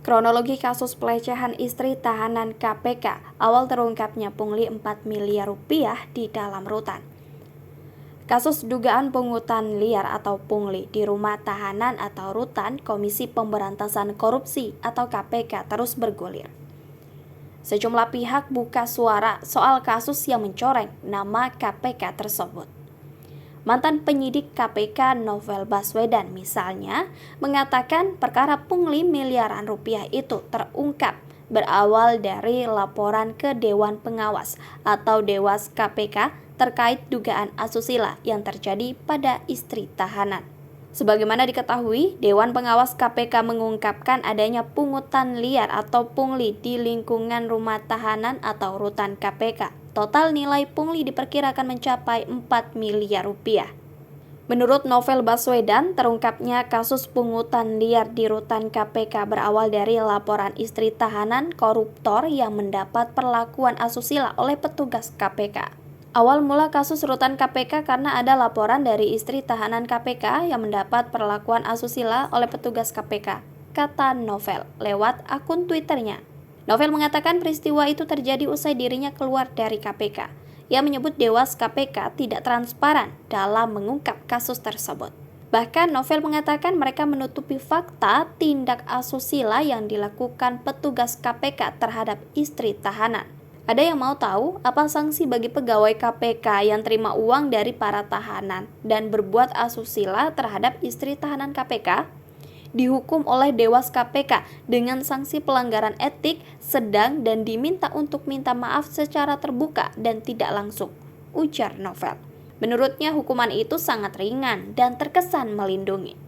Kronologi kasus pelecehan istri tahanan KPK, awal terungkapnya pungli 4 miliar rupiah di dalam rutan. Kasus dugaan pungutan liar atau pungli di rumah tahanan atau rutan Komisi Pemberantasan Korupsi atau KPK terus bergulir. Sejumlah pihak buka suara soal kasus yang mencoreng nama KPK tersebut. Mantan penyidik KPK Novel Baswedan misalnya mengatakan perkara pungli miliaran rupiah itu terungkap berawal dari laporan ke Dewan Pengawas atau Dewas KPK terkait dugaan asusila yang terjadi pada istri tahanan. Sebagaimana diketahui, Dewan Pengawas KPK mengungkapkan adanya pungutan liar atau pungli di lingkungan rumah tahanan atau rutan KPK. Total nilai pungli diperkirakan mencapai 4 miliar rupiah. Menurut Novel Baswedan, terungkapnya kasus pungutan liar di rutan KPK berawal dari laporan istri tahanan koruptor yang mendapat perlakuan asusila oleh petugas KPK. Awal mula kasus rutan KPK karena ada laporan dari istri tahanan KPK yang mendapat perlakuan asusila oleh petugas KPK, kata Novel lewat akun Twitternya. Novel mengatakan peristiwa itu terjadi usai dirinya keluar dari KPK. Ia menyebut Dewas KPK tidak transparan dalam mengungkap kasus tersebut. Bahkan Novel mengatakan mereka menutupi fakta tindak asusila yang dilakukan petugas KPK terhadap istri tahanan. Ada yang mau tahu apa sanksi bagi pegawai KPK yang terima uang dari para tahanan dan berbuat asusila terhadap istri tahanan KPK? Dihukum oleh Dewas KPK dengan sanksi pelanggaran etik sedang dan diminta untuk minta maaf secara terbuka dan tidak langsung, ujar Novel. Menurutnya hukuman itu sangat ringan dan terkesan melindungi.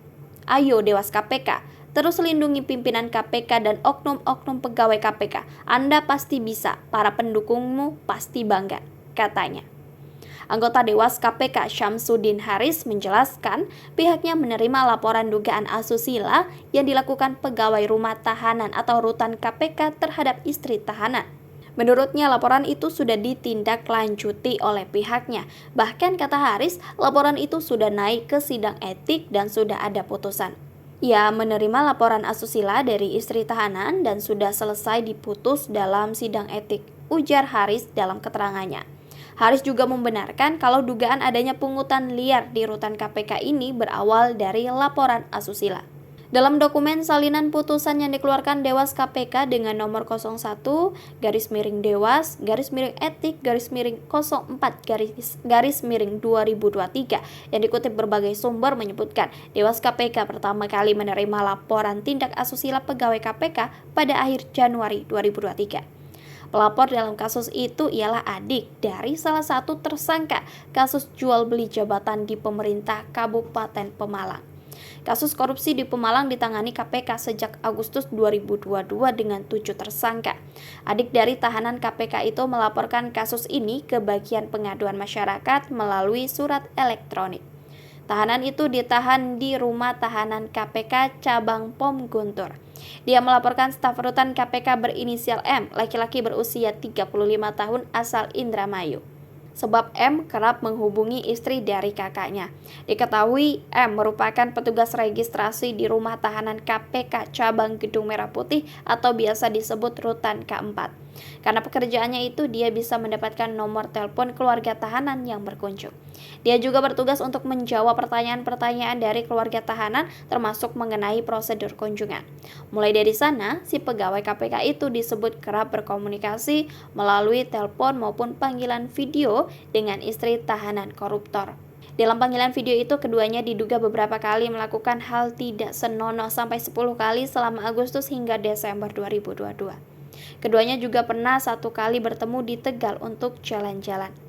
Ayo Dewas KPK, terus lindungi pimpinan KPK dan oknum-oknum pegawai KPK. Anda pasti bisa, para pendukungmu pasti bangga, katanya. Anggota Dewas KPK Syamsuddin Haris menjelaskan pihaknya menerima laporan dugaan asusila yang dilakukan pegawai rumah tahanan atau rutan KPK terhadap istri tahanan. Menurutnya laporan itu sudah ditindaklanjuti oleh pihaknya. Bahkan kata Haris, laporan itu sudah naik ke sidang etik dan sudah ada putusan. Ia menerima laporan asusila dari istri tahanan dan sudah selesai diputus dalam sidang etik, ujar Haris dalam keterangannya. Haris juga membenarkan kalau dugaan adanya pungutan liar di rutan KPK ini berawal dari laporan asusila. Dalam dokumen salinan putusan yang dikeluarkan Dewas KPK dengan nomor 01-Dewas-Etik-04-2023 yang dikutip berbagai sumber menyebutkan Dewas KPK pertama kali menerima laporan tindak asusila pegawai KPK pada akhir Januari 2023. Pelapor dalam kasus itu ialah adik dari salah satu tersangka kasus jual beli jabatan di pemerintah Kabupaten Pemalang. Kasus korupsi di Pemalang ditangani KPK sejak Agustus 2022 dengan 7 tersangka. Adik dari tahanan KPK itu melaporkan kasus ini ke bagian pengaduan masyarakat melalui surat elektronik. Tahanan itu ditahan di rumah tahanan KPK Cabang Pom Guntur. Dia melaporkan staf rutan KPK berinisial M, laki-laki berusia 35 tahun asal Indramayu. Sebab M kerap menghubungi istri dari kakaknya. Diketahui M merupakan petugas registrasi di rumah tahanan KPK Cabang Gedung Merah Putih atau biasa disebut Rutan K4. Karena pekerjaannya itu dia bisa mendapatkan nomor telepon keluarga tahanan yang berkunjung. Dia juga bertugas untuk menjawab pertanyaan-pertanyaan dari keluarga tahanan termasuk mengenai prosedur kunjungan. Mulai dari sana, si pegawai KPK itu disebut kerap berkomunikasi melalui telepon maupun panggilan video dengan istri tahanan koruptor. Dalam panggilan video itu, keduanya diduga beberapa kali melakukan hal tidak senonoh sampai 10 kali selama Agustus hingga Desember 2022. Keduanya juga pernah 1 kali bertemu di Tegal untuk jalan-jalan.